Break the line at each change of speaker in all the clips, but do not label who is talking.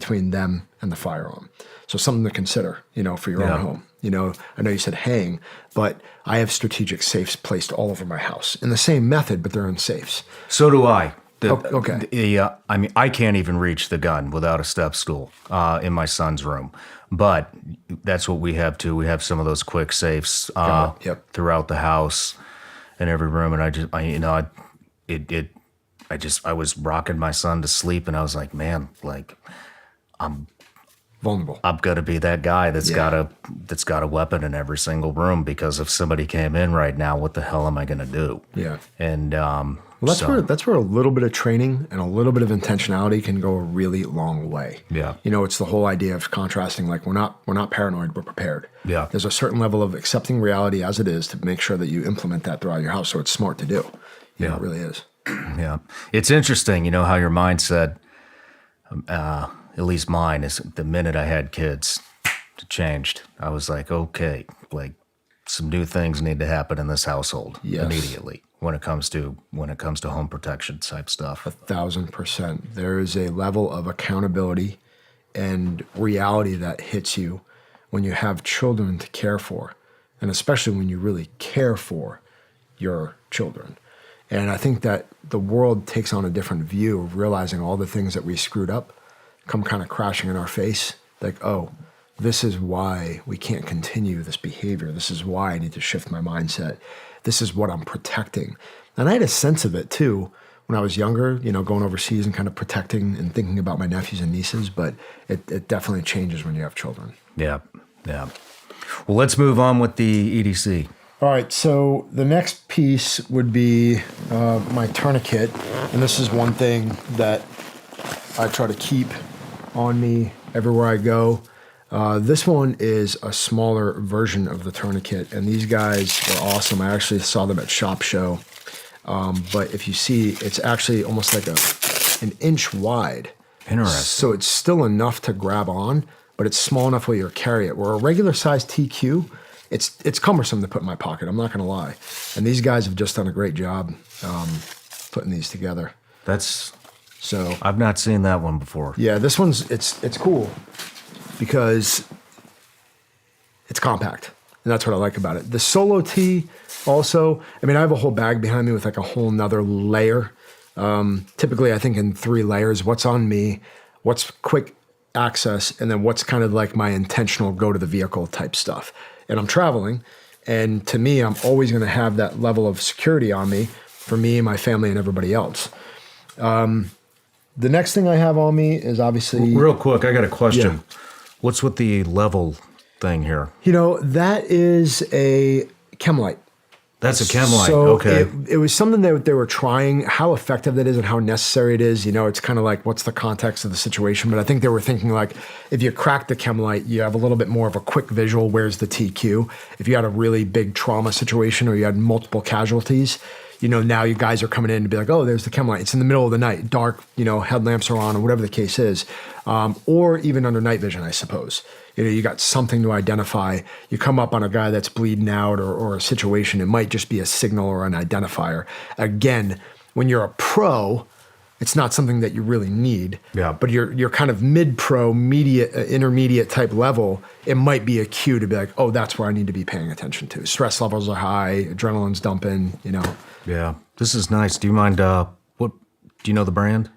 between them and the firearm. So something to consider, for your own home. I know you said hang, but I have strategic safes placed all over my house in the same method, but they're in safes.
So do I.
Okay.
I can't even reach the gun without a step stool in my son's room. But that's what we have too. We have some of those quick safes throughout the house in every room. And I was rocking my son to sleep, and I was like, man, like I'm
vulnerable.
I'm gonna be that guy that's got a weapon in every single room, because if somebody came in right now, what the hell am I gonna do?
Yeah.
And
that's where a little bit of training and a little bit of intentionality can go a really long way.
Yeah.
It's the whole idea of contrasting, like we're not paranoid, we're prepared.
Yeah.
There's a certain level of accepting reality as it is to make sure that you implement that throughout your house. So it's smart to do. It really is.
Yeah. It's interesting, how your mindset, at least mine, is the minute I had kids, it changed. I was like, okay, like some new things need to happen in this household immediately when it comes to home protection type stuff.
1,000%. There is a level of accountability and reality that hits you when you have children to care for, and especially when you really care for your children. And I think that the world takes on a different view of realizing all the things that we screwed up come kind of crashing in our face. Like, oh, this is why we can't continue this behavior. This is why I need to shift my mindset. This is what I'm protecting. And I had a sense of it too when I was younger, going overseas and kind of protecting and thinking about my nephews and nieces, but it definitely changes when you have children.
Yeah, yeah. Well, let's move on with the EDC.
All right, so the next piece would be my tourniquet, and this is one thing that I try to keep on me everywhere I go. This one is a smaller version of the tourniquet, and these guys are awesome. I actually saw them at SHOT Show, but if you see, it's actually almost like an inch wide.
Interesting.
So it's still enough to grab on, but it's small enough where you'll carry it. Where a regular size TQ, it's cumbersome to put in my pocket, I'm not going to lie. And these guys have just done a great job putting these together. So
I've not seen that one before.
Yeah, this one's it's cool because it's compact, and that's what I like about it. The Solo T also, I have a whole bag behind me with like a whole nother layer. Typically, I think in 3 layers: what's on me, what's quick access, and then what's kind of like my intentional go to the vehicle type stuff. And I'm traveling, and to me, I'm always going to have that level of security on me for me, my family, and everybody else. The next thing I have on me is obviously...
Real quick, I got a question.
Yeah.
What's with the level thing here?
That is a Chemlite.
That's a Chemlite,
so
okay.
It was something that they were trying, how effective that is and how necessary it is. It's kind of like, what's the context of the situation? But I think they were thinking like, if you crack the Chemlite, you have a little bit more of a quick visual, where's the TQ? If you had a really big trauma situation or you had multiple casualties, now you guys are coming in to be like, oh, there's the Chemlite. It's in the middle of the night, dark, headlamps are on or whatever the case is. Or even under night vision, I suppose. You got something to identify. You come up on a guy that's bleeding out or a situation, it might just be a signal or an identifier. Again, when you're a pro, it's not something that you really need.
Yeah.
But you're kind of mid-pro, intermediate type level, it might be a cue to be like, oh, that's where I need to be paying attention to. Stress levels are high, adrenaline's dumping,
Yeah, this is nice. Do you mind, do you know the brand?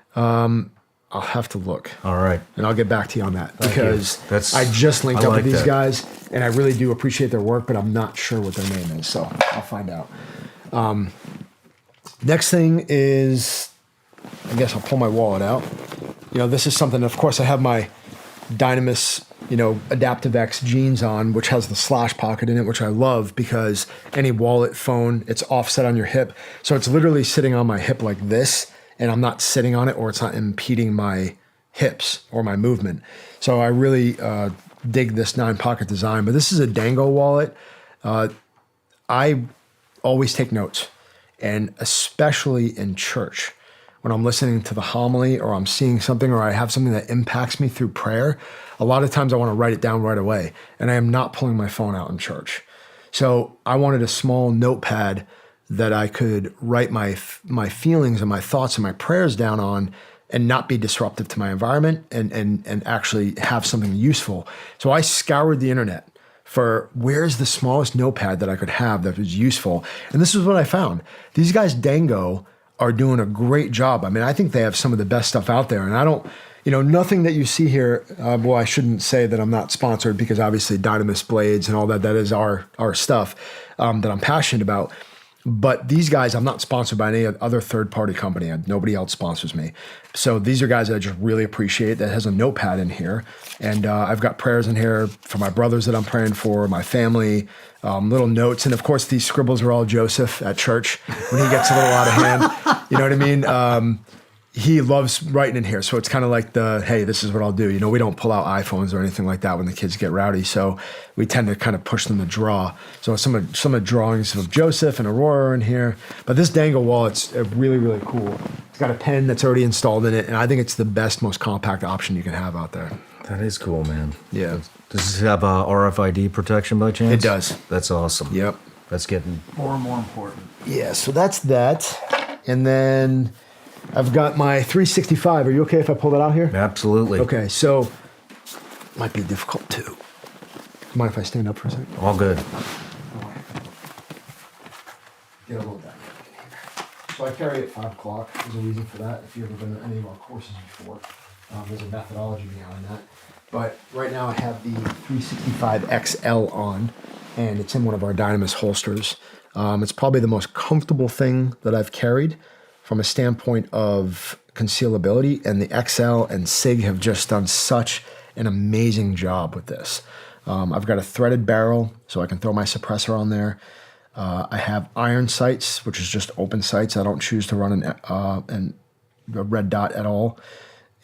I'll have to look.
All right.
And I'll get back to you on that because
That's,
I just linked
I
up
like
with these
that.
guys and I really do appreciate their work, but I'm not sure what their name is. So I'll find out. Next thing is, I guess I'll pull my wallet out. This is something, of course, I have my Dynamis, Adaptive X jeans on, which has the slash pocket in it, which I love because any wallet, phone, it's offset on your hip. So it's literally sitting on my hip like this, and I'm not sitting on it or it's not impeding my hips or my movement. So I really dig this 9-pocket design, but this is a Dango wallet. I always take notes, and especially in church. When I'm listening to the homily or I'm seeing something or I have something that impacts me through prayer, a lot of times I want to write it down right away, and I am not pulling my phone out in church. So I wanted a small notepad that I could write my feelings and my thoughts and my prayers down on, and not be disruptive to my environment and actually have something useful. So I scoured the internet for where's the smallest notepad that I could have that was useful. And this is what I found. These guys, Dango, are doing a great job. I mean, I think they have some of the best stuff out there. And I don't, nothing that you see here, well, I shouldn't say that I'm not sponsored because obviously Dynamis blades and all that is our stuff that I'm passionate about. But these guys, I'm not sponsored by any other third-party company. Nobody else sponsors me. So these are guys that I just really appreciate. That has a notepad in here. And I've got prayers in here for my brothers that I'm praying for, my family, little notes. And of course, these scribbles are all Joseph at church when he gets a little out of hand. You know what I mean? He loves writing in here. So it's kind of like hey, this is what I'll do. We don't pull out iPhones or anything like that when the kids get rowdy. So we tend to kind of push them to draw. So some of the drawings of Joseph and Aurora are in here. But this Dango wallet's really, really cool. It's got a pen that's already installed in it. And I think it's the best, most compact option you can have out there.
That is cool, man.
Yeah.
Does this have RFID protection by chance?
It does.
That's awesome.
Yep.
That's getting
More and more important.
Yeah, so that's that. And then I've got my 365. Are you okay if I pull that out here?
absolutely
Okay, so might be difficult too. Mind if I stand up for a second?
all good.
Get a little down. So I carry it at 5 o'clock. There's a reason for that. If you've ever been to any of our courses before, there's a methodology behind that. But right now I have the 365 XL on, and it's in one of our Dynamis holsters. It's probably the most comfortable thing that I've carried from a standpoint of concealability, and the XL and SIG have just done such an amazing job with this. I've got a threaded barrel, so I can throw my suppressor on there. I have iron sights, which is just open sights. I don't choose to run a red dot at all.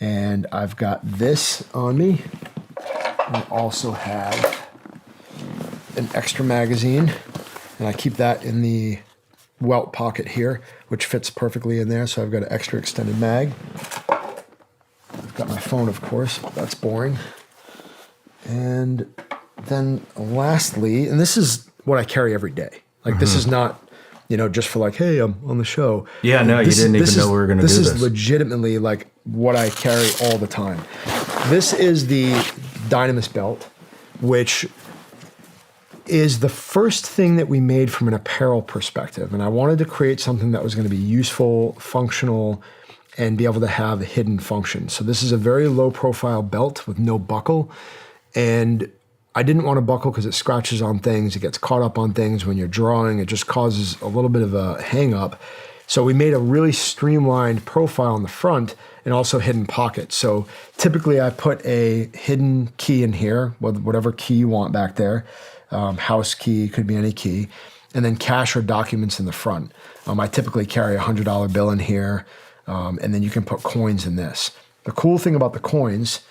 And I've got this on me. I also have an extra magazine, and I keep that in the welt pocket here, which fits perfectly in there. So I've got an extra extended mag. I've got my phone, of course. That's boring. And then lastly, and this is what I carry every day. Like this is not, just for like, hey, I'm on the show.
Yeah, no, you didn't even know we were going to do this.
This is legitimately like what I carry all the time. This is the Dynamis belt, which is the first thing that we made from an apparel perspective. And I wanted to create something that was going to be useful, functional, and be able to have a hidden function. So this is a very low profile belt with no buckle. And I didn't want a buckle because it scratches on things. It gets caught up on things when you're drawing. It just causes a little bit of a hang up. So we made a really streamlined profile on the front and also hidden pockets. So typically I put a hidden key in here, whatever key you want back there. House key, could be any key. And then cash or documents in the front. I typically carry a $100 bill in here. And then you can put coins in this. The cool thing about the coins,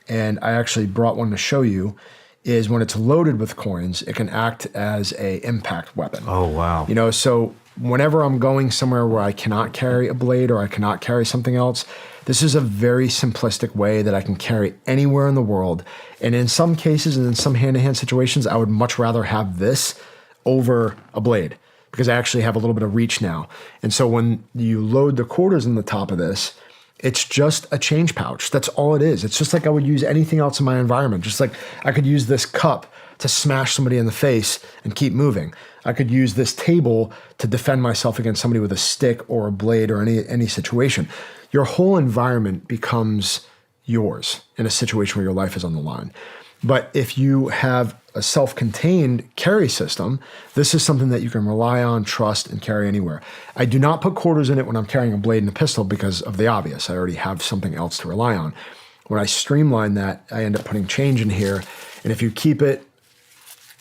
and I actually brought one to show you, is when it's loaded with coins, it can act as a impact weapon.
Oh, wow.
So whenever I'm going somewhere where I cannot carry a blade or I cannot carry something else, this is a very simplistic way that I can carry anywhere in the world. And in some cases and in some hand-to-hand situations, I would much rather have this over a blade because I actually have a little bit of reach now. And so when you load the quarters in the top of this, it's just a change pouch. That's all it is. It's just like I would use anything else in my environment. Just like I could use this cup to smash somebody in the face and keep moving. I could use this table to defend myself against somebody with a stick or a blade or any situation. Your whole environment becomes yours in a situation where your life is on the line. But if you have a self-contained carry system, this is something that you can rely on, trust, and carry anywhere. I do not put quarters in it when I'm carrying a blade and a pistol because of the obvious. I already have something else to rely on. When I streamline that, I end up putting change in here. And if you keep it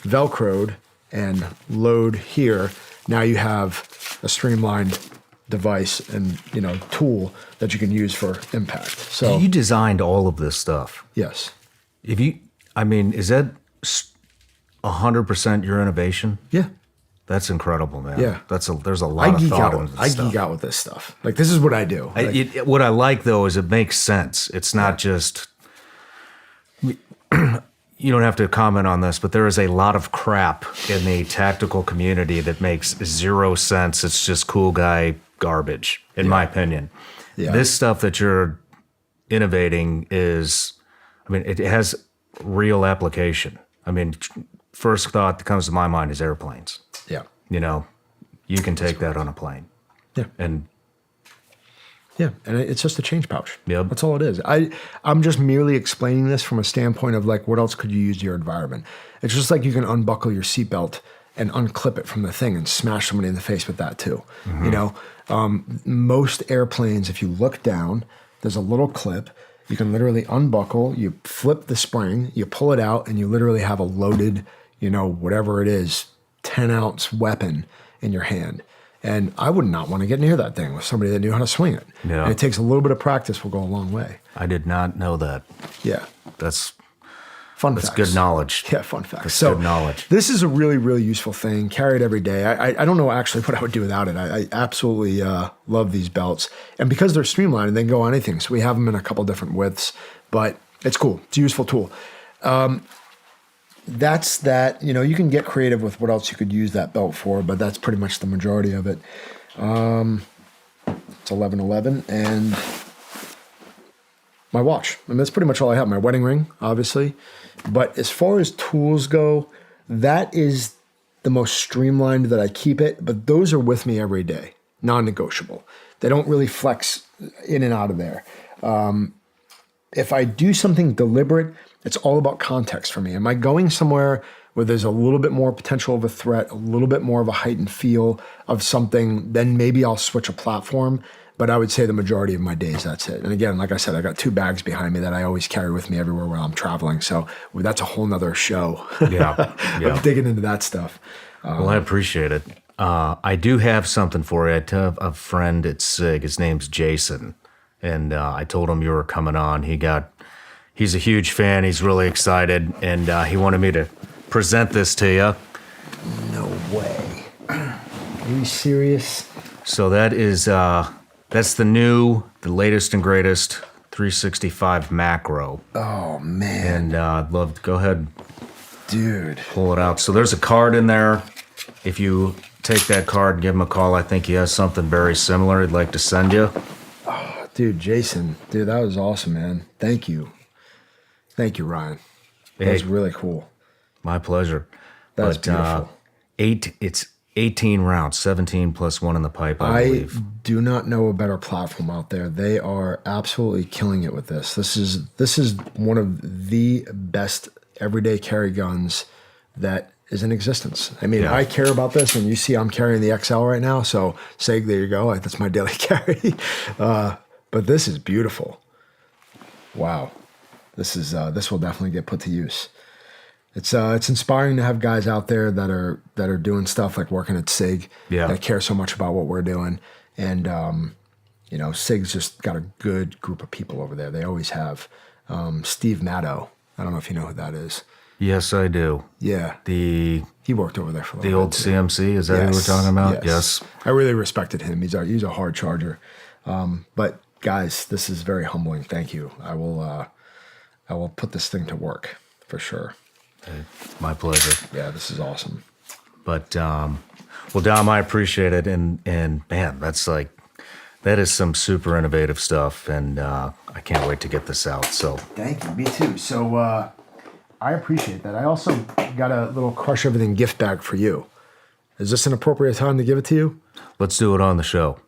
Velcroed and load here, now you have a streamlined device and tool that you can use for impact. So
You designed all of this stuff.
yes.
Is that 100% your innovation?
Yeah.
That's incredible, man.
Yeah.
There's a lot of thought into this
I
stuff.
geek out with this stuff. Like this is what I do.
What I like though is it makes sense. It's not just. You don't have to comment on this, but there is a lot of crap in the tactical community that makes zero sense. It's just cool guy garbage, in my opinion.
Yeah.
This stuff that you're innovating is, I mean, it has real application. I mean, first thought that comes to my mind is airplanes.
Yeah.
You know, you can take that on a plane.
Yeah.
And
Yeah, and it's just a change pouch.
Yep.
That's all it is. I'm just merely explaining this from a standpoint of like, what else could you use your environment? It's just like you can unbuckle your seatbelt and unclip it from the thing and smash somebody in the face with that too. You know, most airplanes, if you look down, there's a little clip. You can literally unbuckle, you flip the spring, you pull it out, and you literally have a loaded, you know, whatever it is, 10-ounce weapon in your hand. And I would not want to get near that thing with somebody that knew how to swing it.
Yeah.
And it takes a little bit of practice will go a long way.
I did not know that.
Yeah.
That's
That's
good knowledge.
Yeah, fun facts.
That's
So
good knowledge.
this is a really, really useful thing. Carry it every day. I don't know actually what I would do without it. I absolutely love these belts. And because they're streamlined, they can go on anything. So we have them in a couple different widths, but it's cool. It's a useful tool. That's that. You know, you can get creative with what else you could use that belt for, but that's pretty much the majority of it. It's 11:11, and my watch. I mean, that's pretty much all I have. My wedding ring, obviously. But as far as tools go, that is the most streamlined that I keep it. But those are with me every day, non-negotiable. They don't really flex in and out of there. If I do something deliberate, it's all about context for me. Am I going somewhere where there's a little bit more potential of a threat, a little bit more of a heightened feel of something, then maybe I'll switch a platform. But I would say the majority of my days, that's it. And again, like I said, I got 2 bags behind me that I always carry with me everywhere where I'm traveling. So that's a whole nother show.
Yeah.
of digging into that stuff.
Well, I appreciate it. I do have something for you. I have a friend at SIG. His name's Jason. And I told him you were coming on. He's a huge fan. He's really excited. And he wanted me to present this to you.
No way. Are you serious?
So that's the latest and greatest 365 macro.
Oh, man.
And I'd love to go ahead,
Dude.
pull it out. So there's a card in there. If you take that card and give him a call, I think he has something very similar he'd like to send you.
Dude, Jason. Dude, that was awesome, man. Thank you. Thank you, Ryan. That was
Hey.
really cool.
My pleasure.
That was
But,
beautiful.
it's 18 rounds, 17 plus 1 in the pipe, I
I
believe.
do not know a better platform out there. They are absolutely killing it with this. This is one of the best everyday carry guns that is in existence. I mean,
Yeah.
I care about this, and you see I'm carrying the XL right now. So, SIG, there you go. That's my daily carry. But this is beautiful. Wow, this will definitely get put to use. It's inspiring to have guys out there that are doing stuff like working at SIG,
Yeah.
that care so much about what we're doing. And you know, SIG's just got a good group of people over there. They always have. Steve Maddow. I don't know if you know who that is.
Yes, I do.
Yeah,
The
he worked over there for a little
old
bit too.
CMC, is that who we're talking about? Yes.
I really respected him. He's a hard charger. But guys, this is very humbling. Thank you. I will put this thing to work for sure.
My pleasure.
Yeah, this is awesome.
But well, Dom, I appreciate it, and man, that is some super innovative stuff, and I can't wait to get this out. So
Thank you. Me too. So I appreciate that. I also got a little Crush Everything gift bag for you. Is this an appropriate time to give it to you?
let's do it on the show.